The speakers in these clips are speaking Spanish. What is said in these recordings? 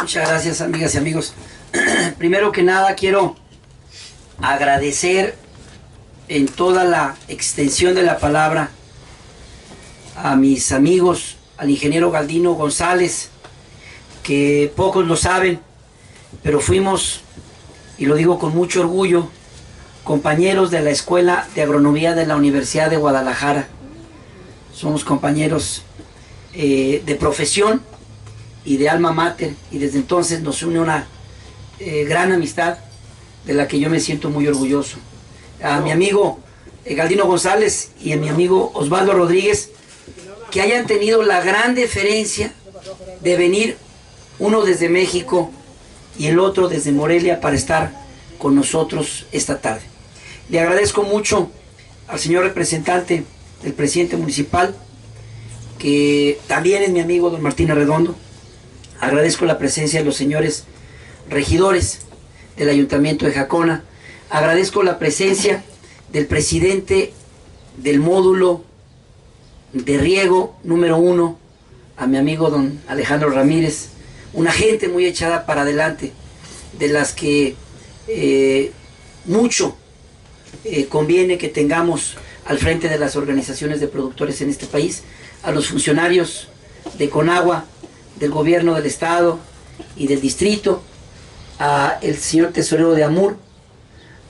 Muchas gracias, amigas y amigos. Primero que nada quiero agradecer en toda la extensión de la palabra a mis amigos, al ingeniero Galdino González, que pocos lo saben, pero fuimos, y lo digo con mucho orgullo, compañeros de la Escuela de Agronomía de la Universidad de Guadalajara. Somos compañeros de profesión y de alma mater, y desde entonces nos une una gran amistad de la que yo me siento muy orgulloso. A mi amigo Galdino González y a mi amigo Osvaldo Rodríguez, que hayan tenido la gran deferencia de venir uno desde México y el otro desde Morelia para estar con nosotros esta tarde. Le agradezco mucho al señor representante del presidente municipal, que también es mi amigo don Martín Arredondo. Agradezco la presencia de los señores regidores del Ayuntamiento de Jacona. Agradezco la presencia del presidente del módulo de riego número 1, a mi amigo don Alejandro Ramírez, una gente muy echada para adelante, de las que mucho conviene que tengamos al frente de las organizaciones de productores en este país, a los funcionarios de Conagua, del gobierno del estado y del distrito, a el señor tesorero de AMUR,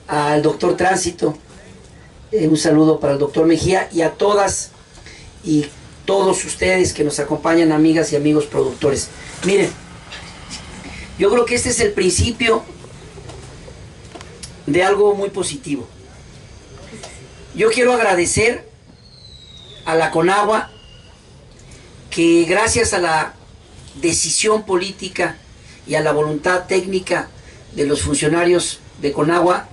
al doctor Tránsito, un saludo para el doctor Mejía, y a todas y todos ustedes que nos acompañan, amigas y amigos productores. Miren, yo creo que este es el principio de algo muy positivo. Yo quiero agradecer a la Conagua, que gracias a la decisión política y a la voluntad técnica de los funcionarios de Conagua,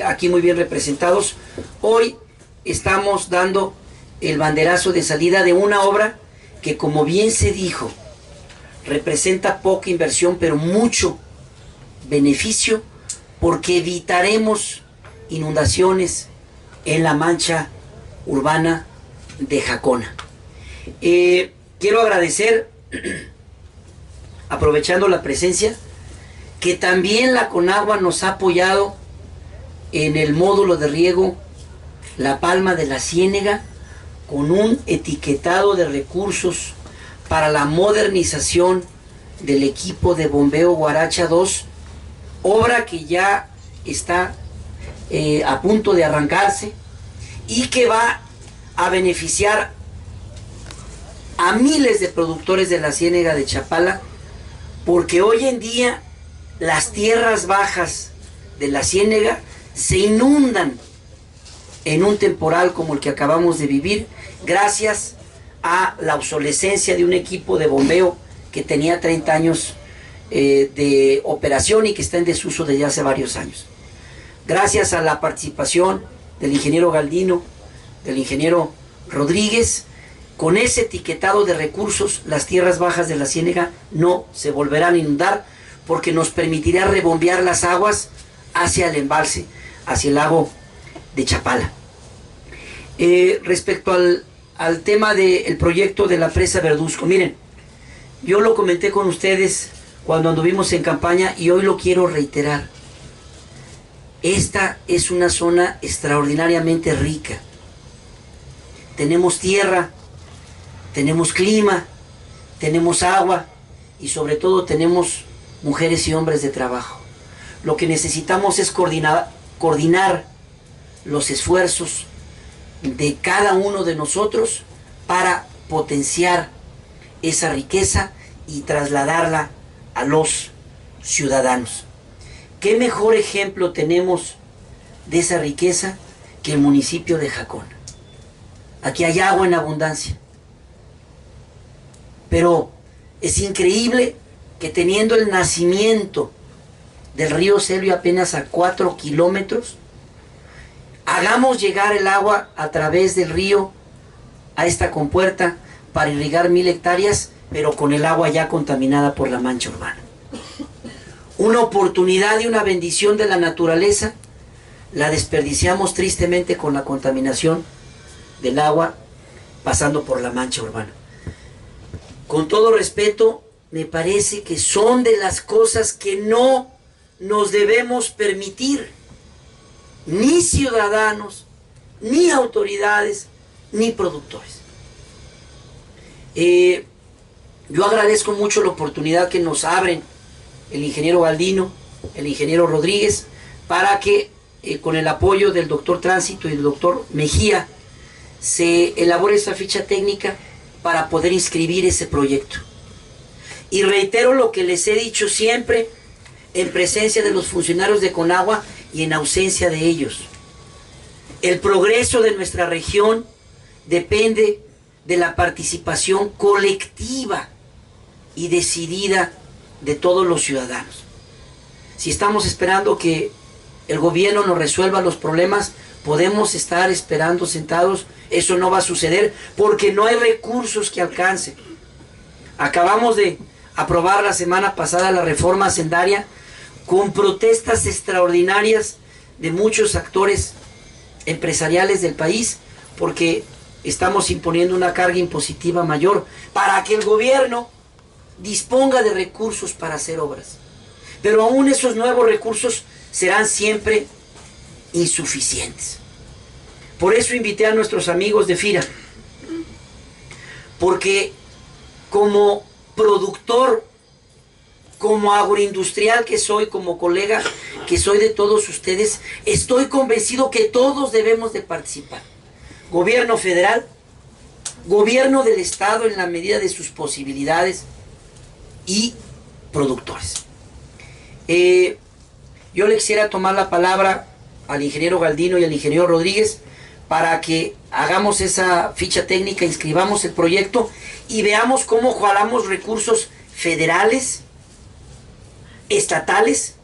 aquí muy bien representados, hoy estamos dando el banderazo de salida de una obra que, como bien se dijo, representa poca inversión pero mucho beneficio, porque evitaremos inundaciones en la mancha urbana de Jacona. Quiero agradecer, aprovechando la presencia, que también la Conagua nos ha apoyado en el módulo de riego La Palma de la Ciénega, con un etiquetado de recursos para la modernización del equipo de bombeo Guaracha 2, obra que ya está a punto de arrancarse y que va a beneficiar a miles de productores de la Ciénega de Chapala, porque hoy en día las tierras bajas de la Ciénega se inundan en un temporal como el que acabamos de vivir, gracias a la obsolescencia de un equipo de bombeo que tenía 30 años de operación y que está en desuso desde hace varios años. Gracias a la participación del ingeniero Galdino, del ingeniero Rodríguez, con ese etiquetado de recursos, las tierras bajas de la Ciénega no se volverán a inundar, porque nos permitirá rebombear las aguas hacia el embalse, hacia el lago de Chapala. Respecto al tema del proyecto de la presa Verduzco, miren, yo lo comenté con ustedes cuando anduvimos en campaña y hoy lo quiero reiterar. Esta es una zona extraordinariamente rica. Tenemos tierra, tenemos clima, tenemos agua y sobre todo tenemos mujeres y hombres de trabajo. Lo que necesitamos es coordinar los esfuerzos de cada uno de nosotros para potenciar esa riqueza y trasladarla a los ciudadanos. ¿Qué mejor ejemplo tenemos de esa riqueza que el municipio de Jacona? Aquí hay agua en abundancia, pero es increíble que, teniendo el nacimiento del río Celio apenas a 4 kilómetros, hagamos llegar el agua a través del río a esta compuerta para irrigar 1000 hectáreas, pero con el agua ya contaminada por la mancha urbana. Una oportunidad y una bendición de la naturaleza la desperdiciamos tristemente con la contaminación del agua pasando por la mancha urbana. Con todo respeto, me parece que son de las cosas que no nos debemos permitir, ni ciudadanos, ni autoridades, ni productores. Yo agradezco mucho la oportunidad que nos abren el ingeniero Galdino, el ingeniero Rodríguez, para que con el apoyo del doctor Tránsito y del doctor Mejía se elabore esta ficha técnica para poder inscribir ese proyecto. Y reitero lo que les he dicho siempre en presencia de los funcionarios de Conagua y en ausencia de ellos. El progreso de nuestra región depende de la participación colectiva y decidida de todos los ciudadanos. Si estamos esperando que el gobierno nos resuelva los problemas, podemos estar esperando sentados. Eso no va a suceder porque no hay recursos que alcancen. Acabamos de aprobar la semana pasada la reforma hacendaria con protestas extraordinarias de muchos actores empresariales del país, porque estamos imponiendo una carga impositiva mayor para que el gobierno disponga de recursos para hacer obras. Pero aún esos nuevos recursos serán siempre insuficientes. Por eso invité a nuestros amigos de FIRA, porque como productor, como agroindustrial que soy, como colega que soy de todos ustedes, estoy convencido que todos debemos de participar. Gobierno federal, gobierno del estado en la medida de sus posibilidades y productores. Yo le quisiera tomar la palabra al ingeniero Galdino y al ingeniero Rodríguez para que hagamos esa ficha técnica, inscribamos el proyecto y veamos cómo jalamos recursos federales, estatales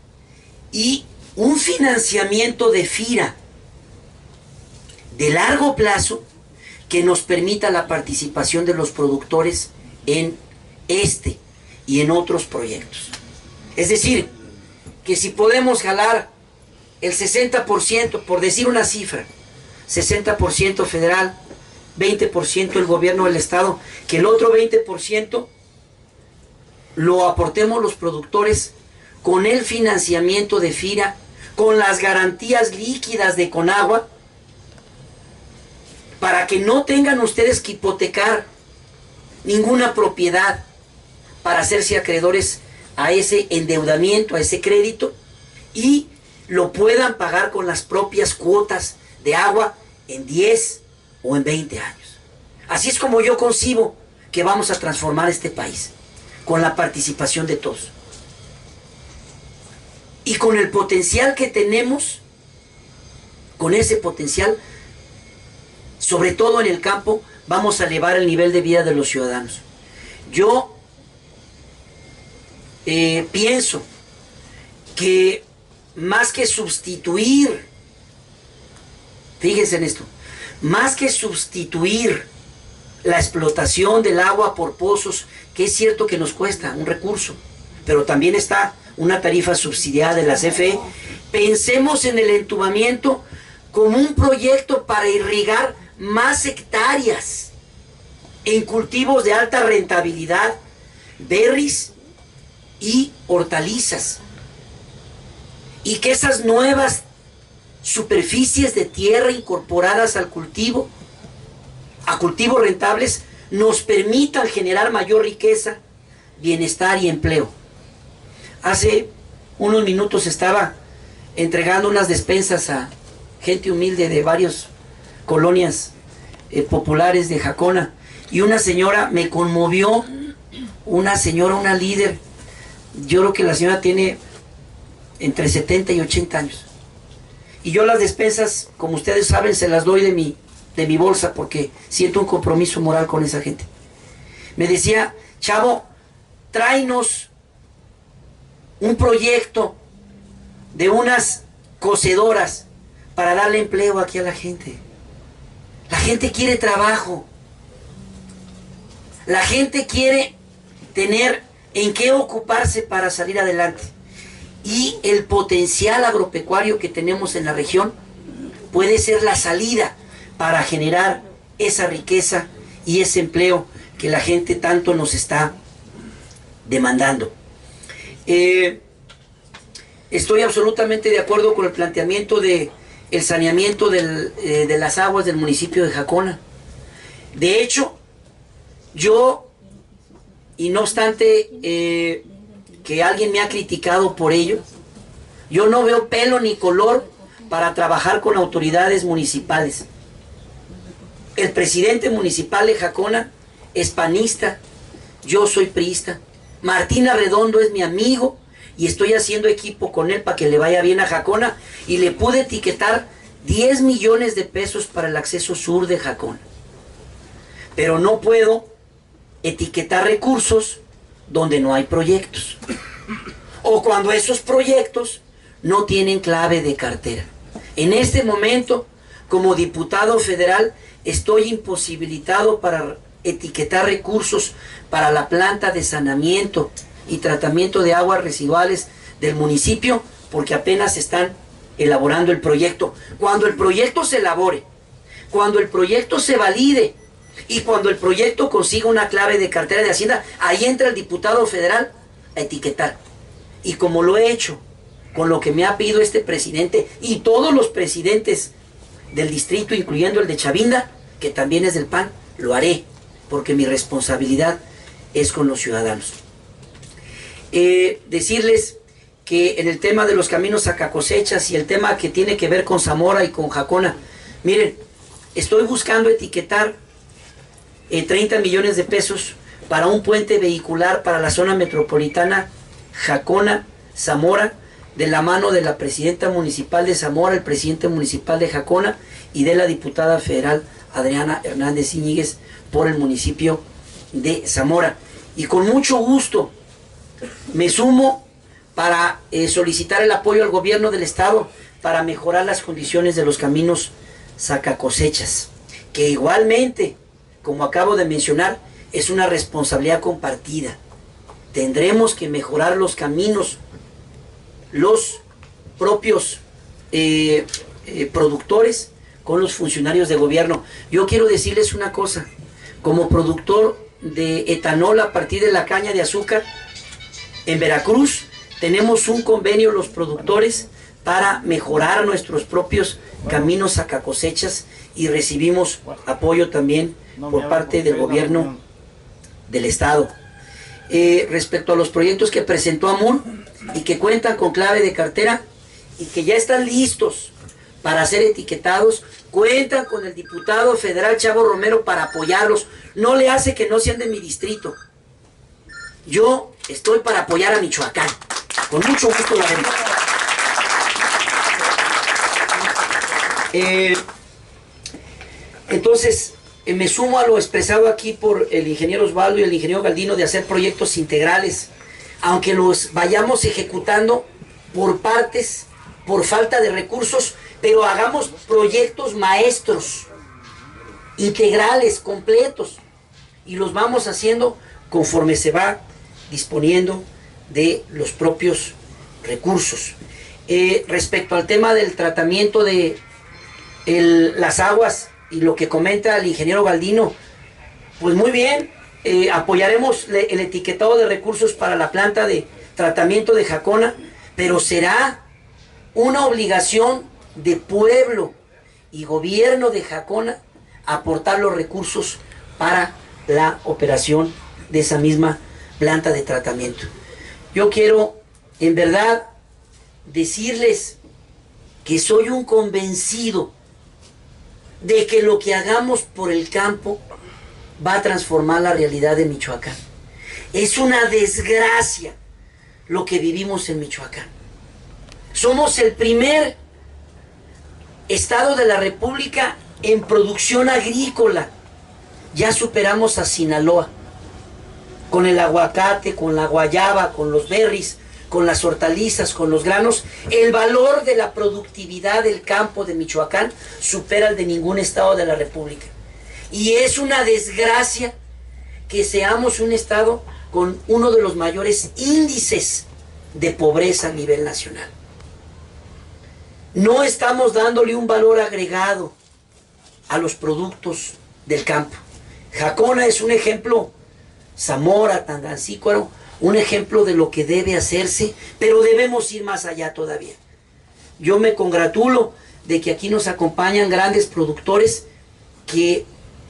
y un financiamiento de FIRA de largo plazo que nos permita la participación de los productores en este y en otros proyectos. Es decir, que si podemos jalar el 60%, por decir una cifra, 60% federal, 20% el gobierno del estado, que el otro 20% lo aportemos los productores con el financiamiento de FIRA, con las garantías líquidas de Conagua, para que no tengan ustedes que hipotecar ninguna propiedad para hacerse acreedores a ese endeudamiento, a ese crédito, y lo puedan pagar con las propias cuotas de agua en 10 o en 20 años. Así es como yo concibo que vamos a transformar este país, con la participación de todos. Y con el potencial que tenemos, con ese potencial, sobre todo en el campo, vamos a elevar el nivel de vida de los ciudadanos. Yo pienso que más que sustituir, fíjense en esto, más que sustituir la explotación del agua por pozos, que es cierto que nos cuesta un recurso, pero también está una tarifa subsidiada de la CFE, pensemos en el entubamiento como un proyecto para irrigar más hectáreas en cultivos de alta rentabilidad, berries y hortalizas, y que esas nuevas superficies de tierra incorporadas al cultivo, a cultivos rentables, nos permitan generar mayor riqueza, bienestar y empleo. Hace unos minutos estaba entregando unas despensas a gente humilde de varias colonias populares de Jacona, y una señora me conmovió, una señora, una líder. Yo creo que la señora tiene entre 70 y 80 años. Y yo las despensas, como ustedes saben, se las doy de mi bolsa porque siento un compromiso moral con esa gente. Me decía, chavo, tráenos un proyecto de unas cocedoras para darle empleo aquí a la gente. La gente quiere trabajo. La gente quiere tener en qué ocuparse para salir adelante. Y el potencial agropecuario que tenemos en la región puede ser la salida para generar esa riqueza y ese empleo que la gente tanto nos está demandando. Estoy absolutamente de acuerdo con el planteamiento de el saneamiento de las aguas del municipio de Jacona. De hecho, yo, y no obstante que alguien me ha criticado por ello, yo no veo pelo ni color para trabajar con autoridades municipales. El presidente municipal de Jacona es panista, yo soy priista. Martín Arredondo es mi amigo y estoy haciendo equipo con él para que le vaya bien a Jacona, y le pude etiquetar 10 millones de pesos para el acceso sur de Jacona. Pero no puedo etiquetar recursos donde no hay proyectos, o cuando esos proyectos no tienen clave de cartera. En este momento, como diputado federal, estoy imposibilitado para etiquetar recursos para la planta de saneamiento y tratamiento de aguas residuales del municipio, porque apenas están elaborando el proyecto. Cuando el proyecto se elabore, cuando el proyecto se valide y cuando el proyecto consiga una clave de cartera de Hacienda, ahí entra el diputado federal a etiquetar. Y como lo he hecho con lo que me ha pedido este presidente y todos los presidentes del distrito, incluyendo el de Chavinda, que también es del PAN, lo haré, porque mi responsabilidad es con los ciudadanos. Decirles que en el tema de los caminos sacacosechas y el tema que tiene que ver con Zamora y con Jacona, miren, estoy buscando etiquetar 30 millones de pesos para un puente vehicular para la zona metropolitana Jacona-Zamora, de la mano de la presidenta municipal de Zamora, el presidente municipal de Jacona y de la diputada federal Adriana Hernández Íñiguez por el municipio de Zamora. Y con mucho gusto me sumo para solicitar el apoyo al gobierno del estado para mejorar las condiciones de los caminos sacacosechas, que igualmente, como acabo de mencionar, es una responsabilidad compartida. Tendremos que mejorar los caminos, los propios productores con los funcionarios de gobierno. Yo quiero decirles una cosa, como productor de etanol a partir de la caña de azúcar, en Veracruz tenemos un convenio los productores para mejorar nuestros propios caminos sacacosechas y recibimos apoyo también por parte del gobierno del estado. Respecto a los proyectos que presentó AMUR y que cuentan con clave de cartera y que ya están listos para ser etiquetados, cuentan con el diputado federal Chavo Romero para apoyarlos. No le hace que no sean de mi distrito. Yo estoy para apoyar a Michoacán. Con mucho gusto, la verdad. Entonces, me sumo a lo expresado aquí por el ingeniero Osvaldo y el ingeniero Galdino de hacer proyectos integrales, aunque los vayamos ejecutando por partes, por falta de recursos, pero hagamos proyectos maestros, integrales, completos, y los vamos haciendo conforme se va disponiendo de los propios recursos. Respecto al tema del tratamiento de las aguas y lo que comenta el ingeniero Galdino, pues muy bien, apoyaremos el etiquetado de recursos para la planta de tratamiento de Jacona, pero será una obligación de pueblo y gobierno de Jacona aportar los recursos para la operación de esa misma planta de tratamiento. Yo quiero, en verdad, decirles que soy un convencido de que lo que hagamos por el campo va a transformar la realidad de Michoacán. Es una desgracia lo que vivimos en Michoacán. Somos el primer estado de la República en producción agrícola. Ya superamos a Sinaloa, con el aguacate, con la guayaba, con los berries, con las hortalizas, con los granos. El valor de la productividad del campo de Michoacán supera el de ningún estado de la República. Y es una desgracia que seamos un estado con uno de los mayores índices de pobreza a nivel nacional. No estamos dándole un valor agregado a los productos del campo. Jacona es un ejemplo, Zamora, Tangancícuaro, un ejemplo de lo que debe hacerse, pero debemos ir más allá todavía. Yo me congratulo de que aquí nos acompañan grandes productores que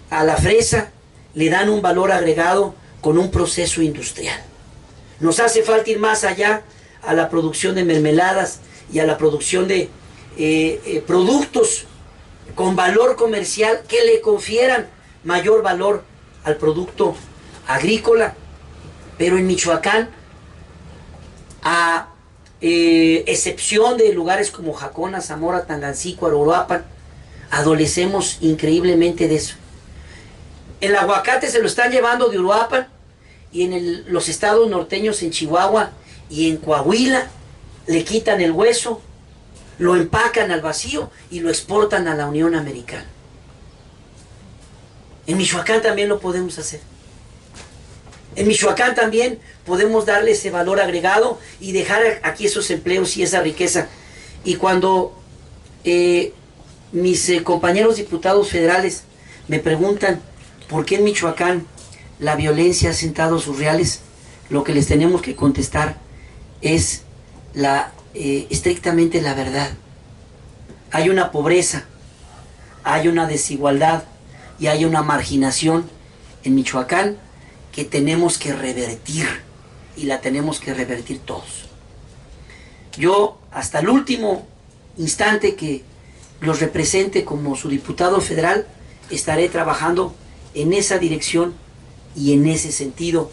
a la fresa le dan un valor agregado con un proceso industrial. Nos hace falta ir más allá a la producción de mermeladas y a la producción de productos con valor comercial que le confieran mayor valor al producto agrícola. Pero en Michoacán, a excepción de lugares como Jacona, Zamora, Tangancícuaro, Uruapan, adolecemos increíblemente de eso. El aguacate se lo están llevando de Uruapan, y en los estados norteños, en Chihuahua y en Coahuila, le quitan el hueso, lo empacan al vacío y lo exportan a la Unión Americana. En Michoacán también lo podemos hacer. En Michoacán también podemos darle ese valor agregado y dejar aquí esos empleos y esa riqueza. Y cuando mis compañeros diputados federales me preguntan por qué en Michoacán la violencia ha sentado sus reales, lo que les tenemos que contestar es estrictamente la verdad. Hay una pobreza, hay una desigualdad y hay una marginación en Michoacán que tenemos que revertir, y la tenemos que revertir todos. Yo, hasta el último instante que los represente como su diputado federal, estaré trabajando en esa dirección y en ese sentido,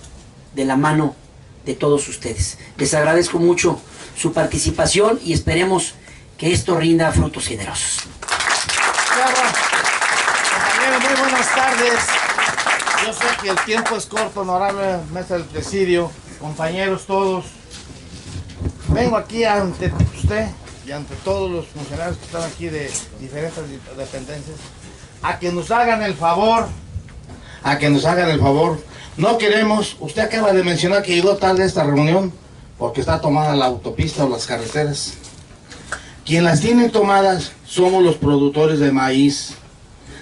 de la mano de todos ustedes. Les agradezco mucho su participación y esperemos que esto rinda frutos generosos. Claro. Compañeros, muy buenas tardes. Yo sé que el tiempo es corto, honorable mesa del presidio, compañeros todos. Vengo aquí ante usted y ante todos los funcionarios que están aquí de diferentes dependencias a que nos hagan el favor. No queremos, usted acaba de mencionar que llegó tarde a esta reunión porque está tomada la autopista o las carreteras. Quien las tienen tomadas somos los productores de maíz.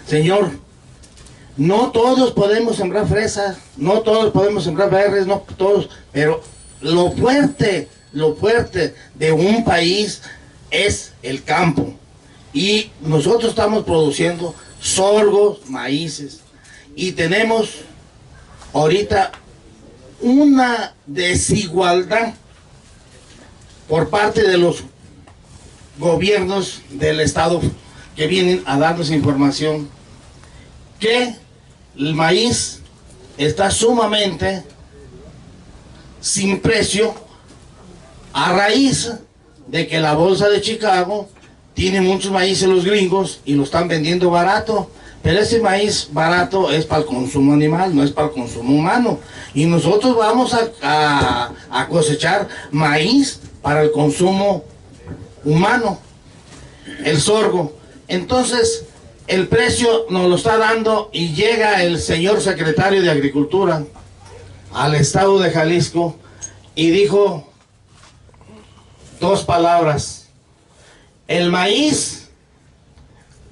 Señor, no todos podemos sembrar fresas, no todos podemos sembrar berries, no todos, pero lo fuerte de un país es el campo. Y nosotros estamos produciendo sorgos, maíces, y tenemos ahorita una desigualdad por parte de los gobiernos del estado que vienen a darnos información que el maíz está sumamente sin precio a raíz de que la bolsa de Chicago tiene muchos maíces los gringos y lo están vendiendo barato, pero ese maíz barato es para el consumo animal, no es para el consumo humano, y nosotros vamos a cosechar maíz para el consumo humano, el sorgo. Entonces el precio nos lo está dando y llega el señor secretario de Agricultura al estado de Jalisco y dijo dos palabras: el maíz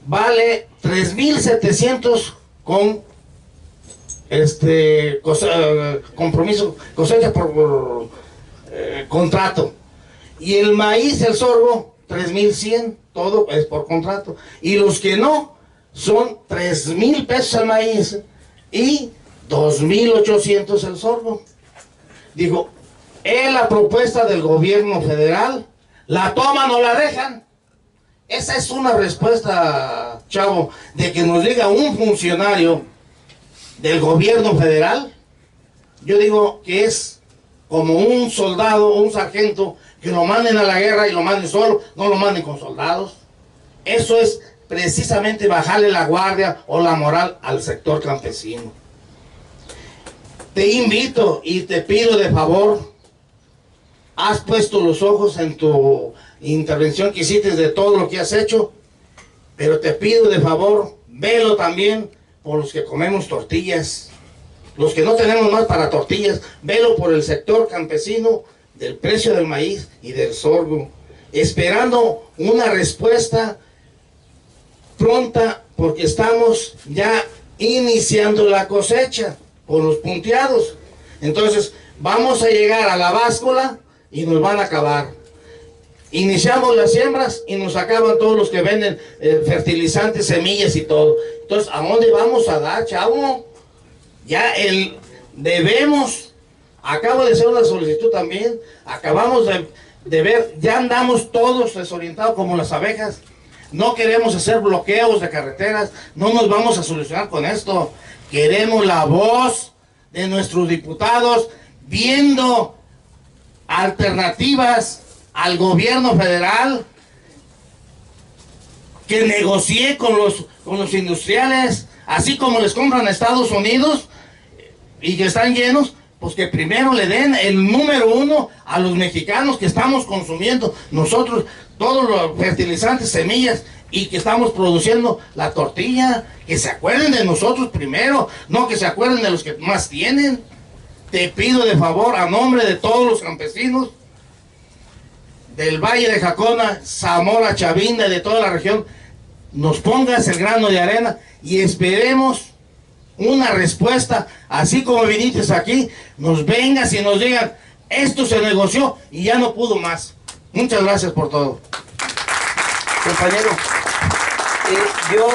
vale 3,700 con compromiso, cosecha por contrato, y el maíz, el sorgo, 3,100, todo es por contrato, y los que no, son 3,000 pesos el maíz y 2,800 el sorgo. Digo, es la propuesta del gobierno federal, la toman o la dejan. Esa es una respuesta, chavo, de que nos diga un funcionario del gobierno federal. Yo digo que es como un soldado o un sargento que lo manden a la guerra y lo manden solo, no lo manden con soldados. Eso es precisamente bajarle la guardia o la moral al sector campesino. Te invito y te pido de favor, has puesto los ojos en tu intervención que hiciste de todo lo que has hecho, pero te pido de favor, velo también por los que comemos tortillas, los que no tenemos más para tortillas, velo por el sector campesino del precio del maíz y del sorgo, esperando una respuesta pronta, porque estamos ya iniciando la cosecha por los punteados. Entonces vamos a llegar a la báscula y nos van a acabar. Iniciamos las siembras y nos acaban todos los que venden fertilizantes, semillas y todo. Entonces, ¿a dónde vamos a dar, chavo? Ya debemos, acabo de hacer una solicitud también, acabamos de ver, ya andamos todos desorientados como las abejas. No queremos hacer bloqueos de carreteras, no nos vamos a solucionar con esto. Queremos la voz de nuestros diputados viendo alternativas al gobierno federal, que negocie con los industriales, así como les compran a Estados Unidos y que están llenos, pues que primero le den el número uno a los mexicanos que estamos consumiendo nosotros todos los fertilizantes, semillas, y que estamos produciendo la tortilla. Que se acuerden de nosotros primero, no que se acuerden de los que más tienen. Te pido de favor, a nombre de todos los campesinos del Valle de Jacona, Zamora, Chavinda y de toda la región, nos pongas el grano de arena y esperemos una respuesta, así como viniste aquí, nos vengas y nos digan, esto se negoció y ya no pudo más. Muchas gracias por todo. Compañero, yo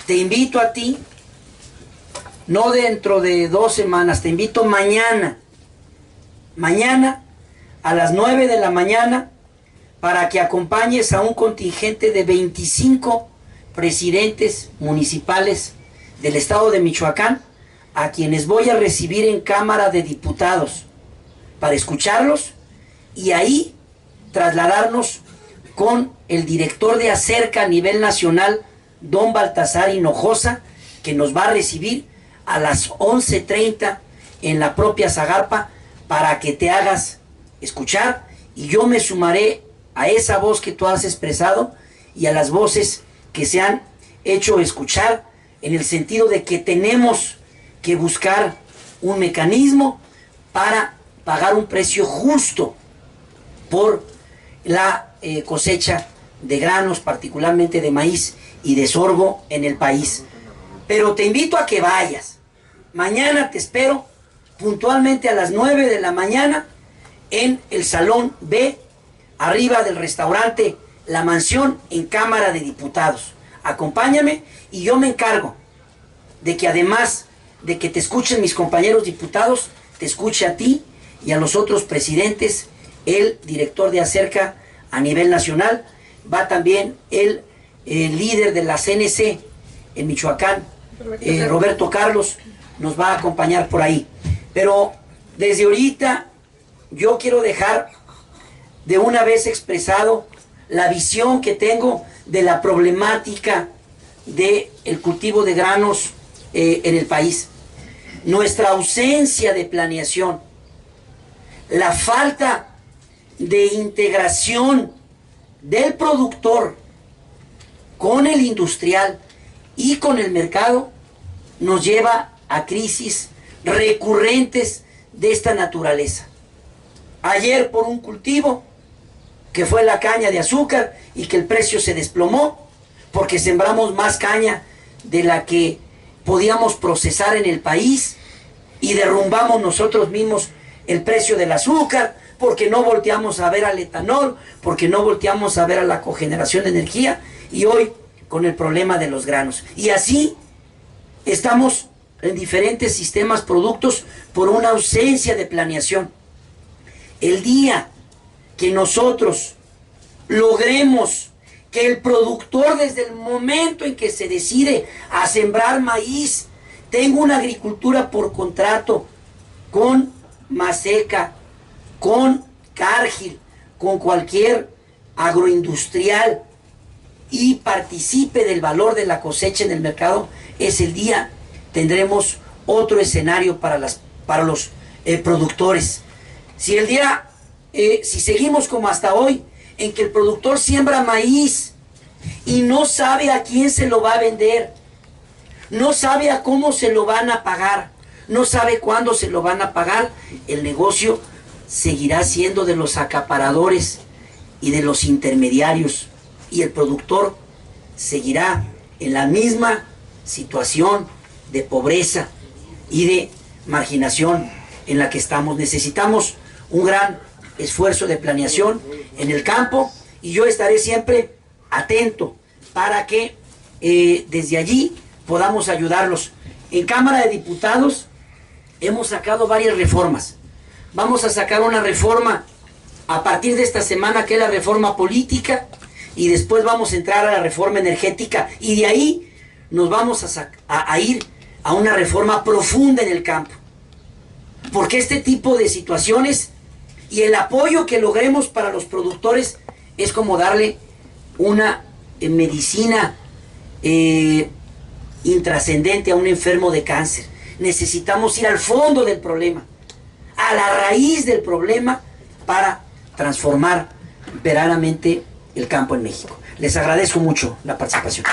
te invito a ti, no dentro de 2 semanas, te invito mañana a las 9 de la mañana, para que acompañes a un contingente de 25 presidentes municipales del estado de Michoacán, a quienes voy a recibir en Cámara de Diputados, para escucharlos y ahí trasladarnos con el director de Acerca a nivel nacional, don Baltasar Hinojosa, que nos va a recibir a las 11:30 en la propia Zagarpa, para que te hagas escuchar, y yo me sumaré a esa voz que tú has expresado y a las voces que se han hecho escuchar, en el sentido de que tenemos que buscar un mecanismo para pagar un precio justo por la cosecha de granos, particularmente de maíz y de sorgo en el país. Pero te invito a que vayas. Mañana te espero puntualmente a las 9 de la mañana en el Salón B, arriba del restaurante La Mansión, en Cámara de Diputados. Acompáñame y yo me encargo de que, además de que te escuchen mis compañeros diputados, te escuche a ti y a los otros presidentes, el director de Acerca a nivel nacional. Va también el líder de la CNC en Michoacán, Roberto Carlos, nos va a acompañar por ahí. Pero desde ahorita yo quiero dejar de una vez expresado la visión que tengo de la problemática del cultivo de granos en el país. Nuestra ausencia de planeación, la falta de integración del productor con el industrial y con el mercado, nos lleva a crisis recurrentes de esta naturaleza. Ayer, por un cultivo que fue la caña de azúcar y que el precio se desplomó porque sembramos más caña de la que podíamos procesar en el país, y derrumbamos nosotros mismos el precio del azúcar porque no volteamos a ver al etanol, porque no volteamos a ver a la cogeneración de energía, y hoy con el problema de los granos. Y así estamos en diferentes sistemas productos por una ausencia de planeación. El día que nosotros logremos que el productor, desde el momento en que se decide a sembrar maíz, tenga una agricultura por contrato con Maseca, con Cargill, con cualquier agroindustrial, y participe del valor de la cosecha en el mercado, es el día tendremos otro escenario para los productores. Si seguimos como hasta hoy, en que el productor siembra maíz y no sabe a quién se lo va a vender, no sabe a cómo se lo van a pagar, no sabe cuándo se lo van a pagar, el negocio seguirá siendo de los acaparadores y de los intermediarios, y el productor seguirá en la misma situación de pobreza y de marginación. en la que estamos. Necesitamos un gran esfuerzo de planeación en el campo y yo estaré siempre atento para que desde allí podamos ayudarlos. En Cámara de Diputados hemos sacado varias reformas. Vamos a sacar una reforma a partir de esta semana, que es la reforma política, y después vamos a entrar a la reforma energética, y de ahí nos vamos a ir a una reforma profunda en el campo. Porque este tipo de situaciones y el apoyo que logremos para los productores es como darle una medicina intrascendente a un enfermo de cáncer. Necesitamos ir al fondo del problema, a la raíz del problema, para transformar verdaderamente el campo en México. Les agradezco mucho la participación.